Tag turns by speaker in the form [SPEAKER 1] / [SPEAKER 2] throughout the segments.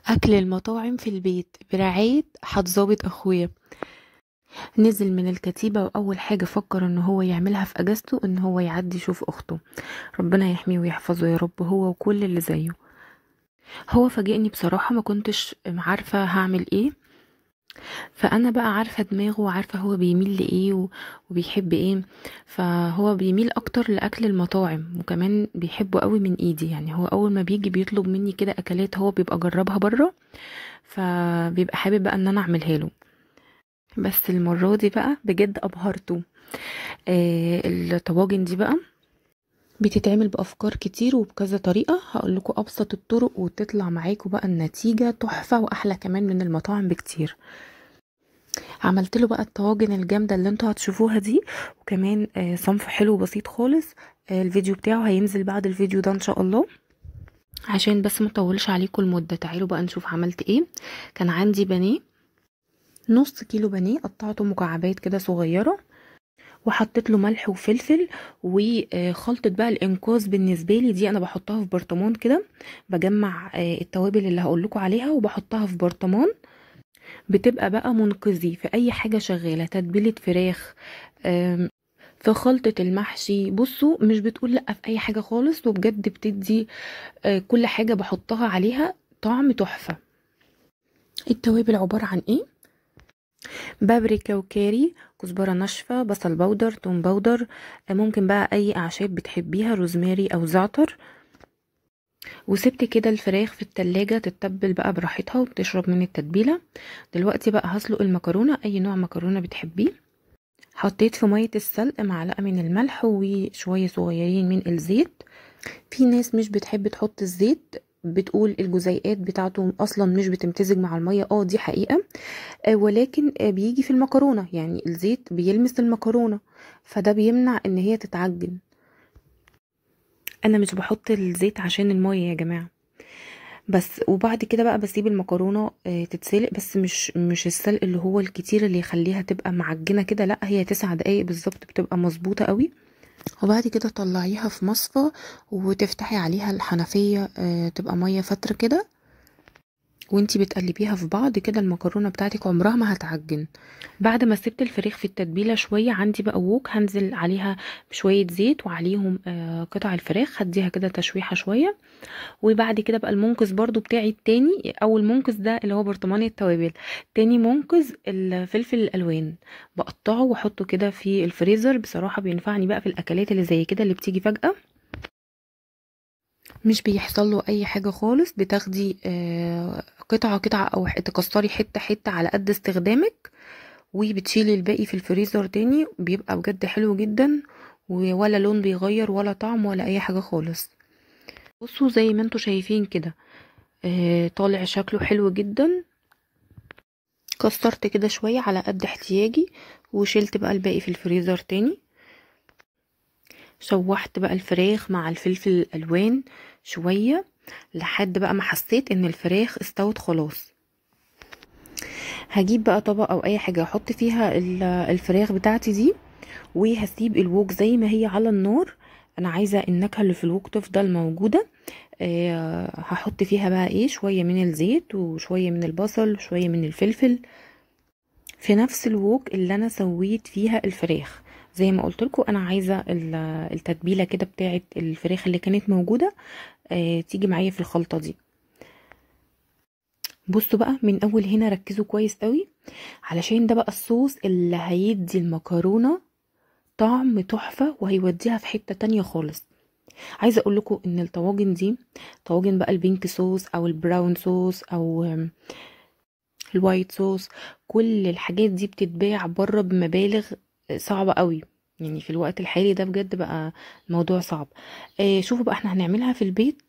[SPEAKER 1] أكل المطاعم في البيت برعاية حتظابط أخويا. نزل من الكتيبة وأول حاجة فكر إن هو يعملها في أجازته إن هو يعدي يشوف أخته. ربنا يحميه ويحفظه يا رب، هو وكل اللي زيه. هو فاجئني بصراحة، ما كنتش عارفة هعمل إيه. فأنا بقى عارفة دماغه وعارفة هو بيميل لإيه وبيحب إيه. فهو بيميل أكتر لأكل المطاعم، وكمان بيحبه قوي من إيدي. يعني هو أول ما بيجي بيطلب مني كده أكلات هو بيبقى جربها بره، فبيبقى حابب بقى إن أنا أعملها له. بس المرة دي بقى بجد أبهرته. الطواجن دي بقى بتتعمل بأفكار كتير وبكذا طريقة، هقول لكم أبسط الطرق وتطلع معاكم بقى النتيجة تحفة وأحلى كمان من المطاعم بكتير. عملت له بقى الطواجن الجامدة اللي انتوا هتشوفوها دي، وكمان صنف حلو بسيط خالص. الفيديو بتاعه هينزل بعد الفيديو ده ان شاء الله، عشان بس ما اطولش عليكم المدة. تعالوا بقى نشوف عملت ايه. كان عندي بانيه، نص كيلو بانيه قطعته مكعبات كده صغيرة، وحطيت له ملح وفلفل وخلطة بقى الانقاذ. بالنسبة لي دي انا بحطها في برطمان كده، بجمع التوابل اللي هقول لكم عليها وبحطها في برطمان. بتبقى بقى منقذي في اي حاجة شغالة، تتبيلة فراخ، في خلطة المحشي. بصوا مش بتقول لأ في اي حاجة خالص، وبجد بتدي كل حاجة بحطها عليها طعم تحفة. التوابل عبارة عن ايه؟ بابريكا وكاري، كزبرة ناشفة، بصل بودر، توم بودر، ممكن بقى اي اعشاب بتحبيها، روزماري او زعتر. وسبت كده الفراخ في التلاجة تتبل بقى براحتها وبتشرب من التتبيلة. دلوقتي بقى هسلق المكرونة، اي نوع مكرونة بتحبيه. حطيت في مية السلق معلقة من الملح وشوية صغيرين من الزيت. في ناس مش بتحب تحط الزيت، بتقول الجزيئات بتاعته اصلا مش بتمتزج مع المية. دي حقيقة. ولكن بيجي في المكرونة، يعني الزيت بيلمس المكرونة، فده بيمنع ان هي تتعجن. انا مش بحط الزيت عشان المية يا جماعة. بس وبعد كده بقى بسيب المكرونة تتسلق، بس مش السلق اللي هو الكتير اللي يخليها تبقى معجنة كده، لا هي 9 دقايق بالظبط بتبقى مظبوطة قوي. وبعد كده طلعيها في مصفى وتفتحي عليها الحنفية، تبقى مية فترة كده، وانتي بتقلبيها في بعض كده المكرونة بتاعتك عمرها ما هتعجن. بعد ما سبت الفريخ في التتبيلة شوية، عندي بقى ووك هنزل عليها بشوية زيت وعليهم قطع الفراخ، هديها كده تشويحة شوية. وبعد كده بقى المنقذ برضو بتاعي التاني، اول منقذ ده اللي هو برطمان التوابل. تاني منقذ الفلفل الالوان، بقطعه واحطه كده في الفريزر. بصراحة بينفعني بقى في الاكلات اللي زي كده اللي بتيجي فجأة، مش بيحصل له اي حاجة خالص. بتاخدي قطعة قطعة او تكسري حتة حتة على قد استخدامك، وبتشيلي الباقي في الفريزر تاني. بيبقى بجد حلو جدا، ولا لون بيغير ولا طعم ولا اي حاجة خالص. بصوا زي ما انتوا شايفين كده، طالع شكله حلو جدا. كسرت كده شوية على قد احتياجي، وشلت بقى الباقي في الفريزر تاني. شوحت بقى الفراخ مع الفلفل الالوان شوية لحد بقى ما حسيت ان الفراخ استوت خلاص. هجيب بقى طبق او اي حاجة احط فيها الفراخ بتاعتي دي، وهسيب الوك زي ما هي على النار. انا عايزة النكهة اللي في الوك تفضل موجودة. هحط فيها بقى ايه شوية من الزيت وشوية من البصل وشوية من الفلفل في نفس الوك اللي انا سويت فيها الفراخ. زي ما قلت لكم انا عايزة التتبيلة كده بتاعت الفراخ اللي كانت موجودة تيجي معايا في الخلطة دي. بصوا بقى من اول هنا ركزوا كويس قوي، علشان ده بقى الصوص اللي هيدي المكرونة طعم تحفة وهيوديها في حتة تانية خالص. عايزة اقول لكم ان الطواجن دي، طواجن بقى البينك صوص او البراون صوص او الوايت صوص، كل الحاجات دي بتتباع بره بمبالغ صعبة قوي. يعني في الوقت الحالي ده بجد بقى الموضوع صعب. شوفوا بقى احنا هنعملها في البيت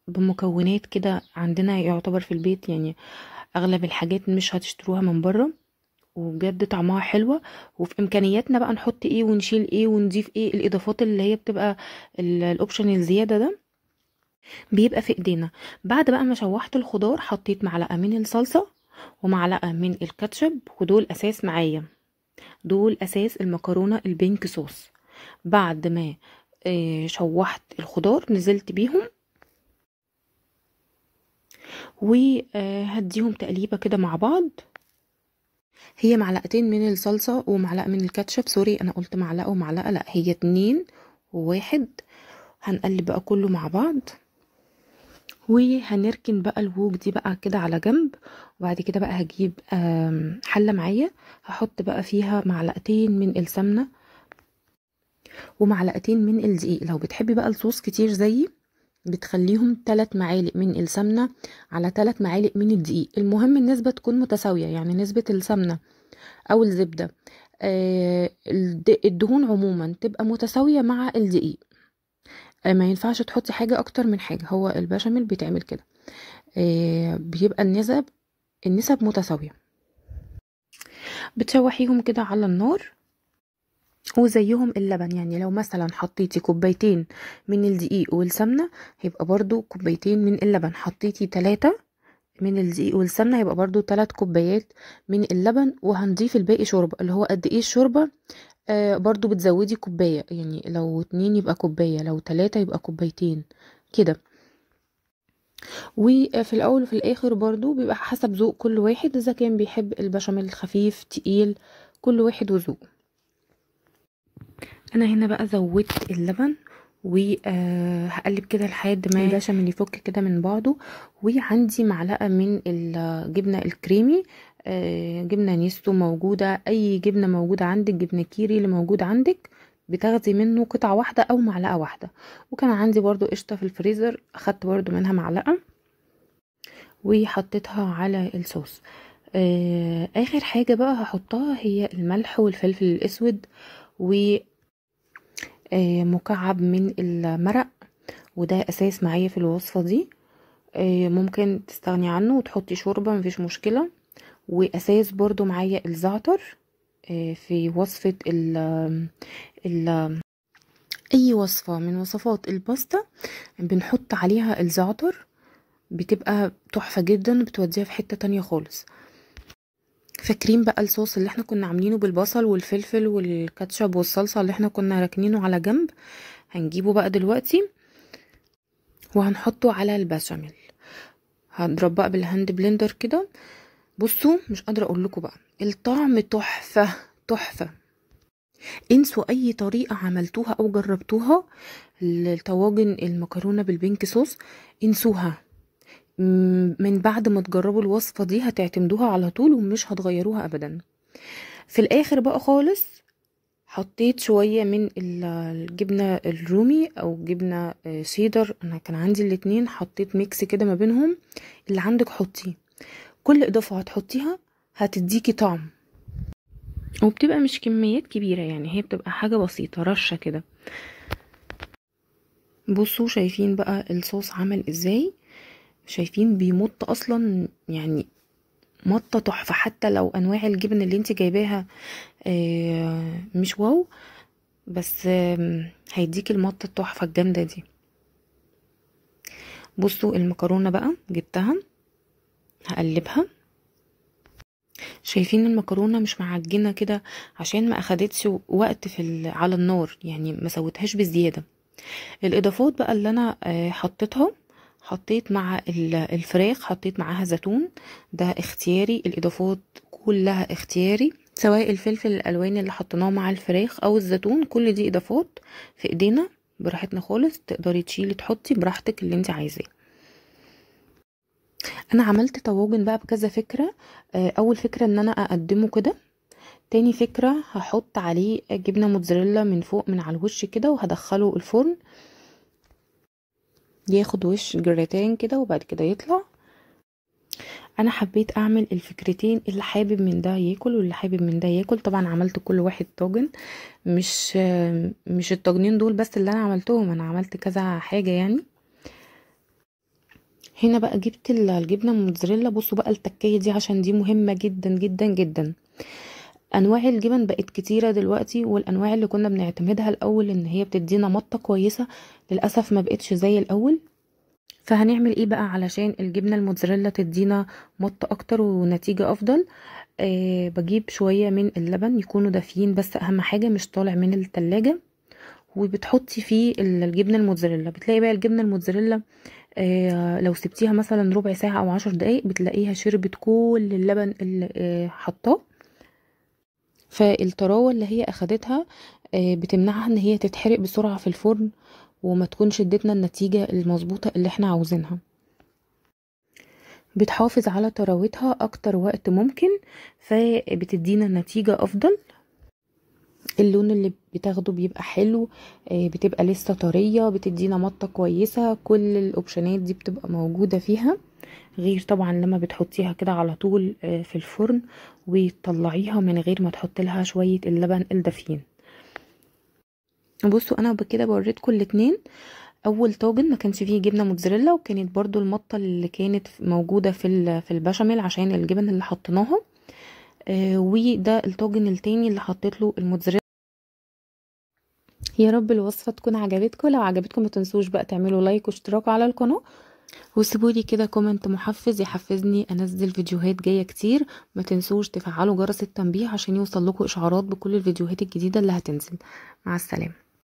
[SPEAKER 1] بمكونات كده عندنا يعتبر في البيت. يعني اغلب الحاجات مش هتشتروها من بره، وبجد طعمها حلوة. وفي امكانياتنا بقى نحط ايه ونشيل ايه ونضيف ايه، الاضافات اللي هي بتبقى الاوبشن الزيادة ده بيبقى في ايدينا. بعد بقى ما شوحت الخضار حطيت معلقة من الصلصة ومعلقة من الكاتشب، ودول اساس معايا، دول اساس المكرونة البينك صوص. بعد ما شوحت الخضار نزلت بيهم وهديهم تقليبه كده مع بعض. هي معلقتين من الصلصه ومعلقه من الكاتشب، سوري انا قلت معلقه ومعلقه، لا هي 2 و1. هنقلب بقى كله مع بعض، وهنركن بقى الووك دي بقى كده على جنب. وبعد كده بقى هجيب حله معايا، هحط بقى فيها معلقتين من السمنه ومعلقتين من الدقيق. لو بتحبي بقى الصوص كتير زيي بتخليهم 3 معالق من السمنه على 3 معالق من الدقيق. المهم النسبه تكون متساويه، يعني نسبه السمنه او الزبده الدهون عموما تبقى متساويه مع الدقيق. ما ينفعش تحطي حاجه اكتر من حاجه، هو البشاميل بيتعمل كده، بيبقى النسب متساويه. بتشوحيهم كده على النار، وزيهم اللبن، يعني لو مثلا حطيتي كوبايتين من الدقيق والسمنه هيبقى برضو كوبايتين من اللبن. حطيتي 3 من الدقيق والسمنه هيبقى برضو 3 كوبايات من اللبن. وهنضيف الباقي شوربه، اللي هو قد ايه الشوربه برضو بتزودي كوبايه، يعني لو 2 يبقى كوبايه، لو 3 يبقى كوبايتين كده. وفي الاول وفي الاخر برضو بيبقى حسب ذوق كل واحد، اذا كان بيحب البشاميل خفيف تقيل، كل واحد وذوقه. انا هنا بقى زودت اللبن وهقلب كده لحد ما البشاميل يفك كده من بعضه. وعندي معلقه من الجبنه الكريمي، جبنه نيستو موجوده، اي جبنه موجوده عندك، جبنه كيري اللي موجود عندك بتاخدي منه قطعه واحده او معلقه واحده. وكان عندي برضو قشطه في الفريزر، اخدت برضو منها معلقه وحطيتها على الصوص. اخر حاجه بقى هحطها هي الملح والفلفل الاسود ومكعب من المرق، وده اساس معايا في الوصفه دي. ممكن تستغني عنه وتحطي شوربه مفيش مشكله. واساس برضو معايا الزعتر، في وصفه ال اي وصفه من وصفات الباستا بنحط عليها الزعتر، بتبقى تحفه جدا، بتوديها في حته تانية خالص. فاكرين بقى الصوص اللي احنا كنا عاملينه بالبصل والفلفل والكاتشب والصلصه اللي احنا كنا راكنينه على جنب؟ هنجيبه بقى دلوقتي وهنحطه على البشاميل. هضرب بقى بالهاند بلندر كده. بصوا مش قادره اقول لكم بقى الطعم تحفه تحفه. انسوا اي طريقه عملتوها او جربتوها للطواجن المكرونه بالبينك صوص، انسوها. من بعد ما تجربوا الوصفه دي هتعتمدوها على طول ومش هتغيروها ابدا. في الاخر بقى خالص حطيت شويه من الجبنه الرومي او جبنه شيدر، انا كان عندي الاتنين، حطيت ميكس كده ما بينهم. اللي عندك حطيه، كل اضافه هتحطيها هتديكي طعم، وبتبقى مش كميات كبيره، يعني هي بتبقى حاجه بسيطه رشه كده. بصوا شايفين بقى الصوص عمل ازاي؟ شايفين بيمط اصلا، يعني مطه تحفه. حتى لو انواع الجبن اللي انت جايباها مش واو، بس هيديكي المطه التحفه الجامده دي. بصوا المكرونه بقى جبتها هقلبها. شايفين المكرونه مش معجنه كده عشان ما اخدتش وقت على النار، يعني ما سويتهاش بزياده. الاضافات بقى اللي انا حطيتها، حطيت مع الفراخ حطيت معاها زيتون، ده اختياري. الاضافات كلها اختياري، سواء الفلفل الالوان اللي حطيناه مع الفراخ او الزيتون، كل دي اضافات في ايدينا براحتنا خالص. تقدري تشيلي تحطي براحتك اللي انت عايزاه. انا عملت طواجن بقى بكذا فكره. اول فكره ان انا اقدمه كده، تاني فكره هحط عليه جبنه موتزاريلا من فوق من على الوش كده وهدخله الفرن ياخد وش جراتان كده وبعد كده يطلع. انا حبيت اعمل الفكرتين، اللي حابب من ده ياكل واللي حابب من ده ياكل. طبعا عملت كل واحد طاجن، مش الطاجنين دول بس اللي انا عملتهم، انا عملت كذا حاجه يعني. هنا بقى جبت الجبنه الموتزاريلا. بصوا بقى التكايه دي عشان دي مهمه جدا جدا جدا. انواع الجبن بقت كتيره دلوقتي، والانواع اللي كنا بنعتمدها الاول ان هي بتدينا مطه كويسه للاسف ما بقتش زي الاول. فهنعمل ايه بقى علشان الجبنه الموتزاريلا تدينا مطه اكتر ونتيجه افضل؟ بجيب شويه من اللبن يكونوا دافيين، بس اهم حاجه مش طالع من التلاجة، وبتحطي فيه الجبنه الموتزاريلا. بتلاقي بقى الجبنه الموتزاريلا لو سبتيها مثلا ربع ساعة او 10 دقايق بتلاقيها شربت كل اللبن اللي حطاه. فالطراوة اللي هي اخدتها بتمنعها ان هي تتحرق بسرعة في الفرن، وما تكونش ادتنا النتيجة المظبوطة اللي احنا عاوزينها. بتحافظ على طراوتها اكتر وقت ممكن، فبتدينا نتيجة افضل. اللون اللي بتاخده بيبقى حلو، بتبقى لسه طرية، بتدينا مطة كويسة. كل الاوبشنات دي بتبقى موجودة فيها، غير طبعا لما بتحطيها كده على طول في الفرن وتطلعيها من غير ما تحط لها شوية اللبن الدافيين. بصوا انا بكده بوريتكم الاتنين. اول طاجن ما كانش فيه جبنه موتزاريلا، وكانت برضو المطه اللي كانت موجوده في البشاميل عشان الجبن اللي حطيناها. وده الطاجن التاني اللي حطيت له الموتزاريلا. يا رب الوصفه تكون عجبتكم. لو عجبتكم ما تنسوش بقى تعملوا لايك واشتراك على القناه، وسيبولي كده كومنت محفز يحفزني انزل فيديوهات جايه كتير. ما تنسوش تفعلوا جرس التنبيه عشان يوصل لكم اشعارات بكل الفيديوهات الجديده اللي هتنزل. مع السلامه.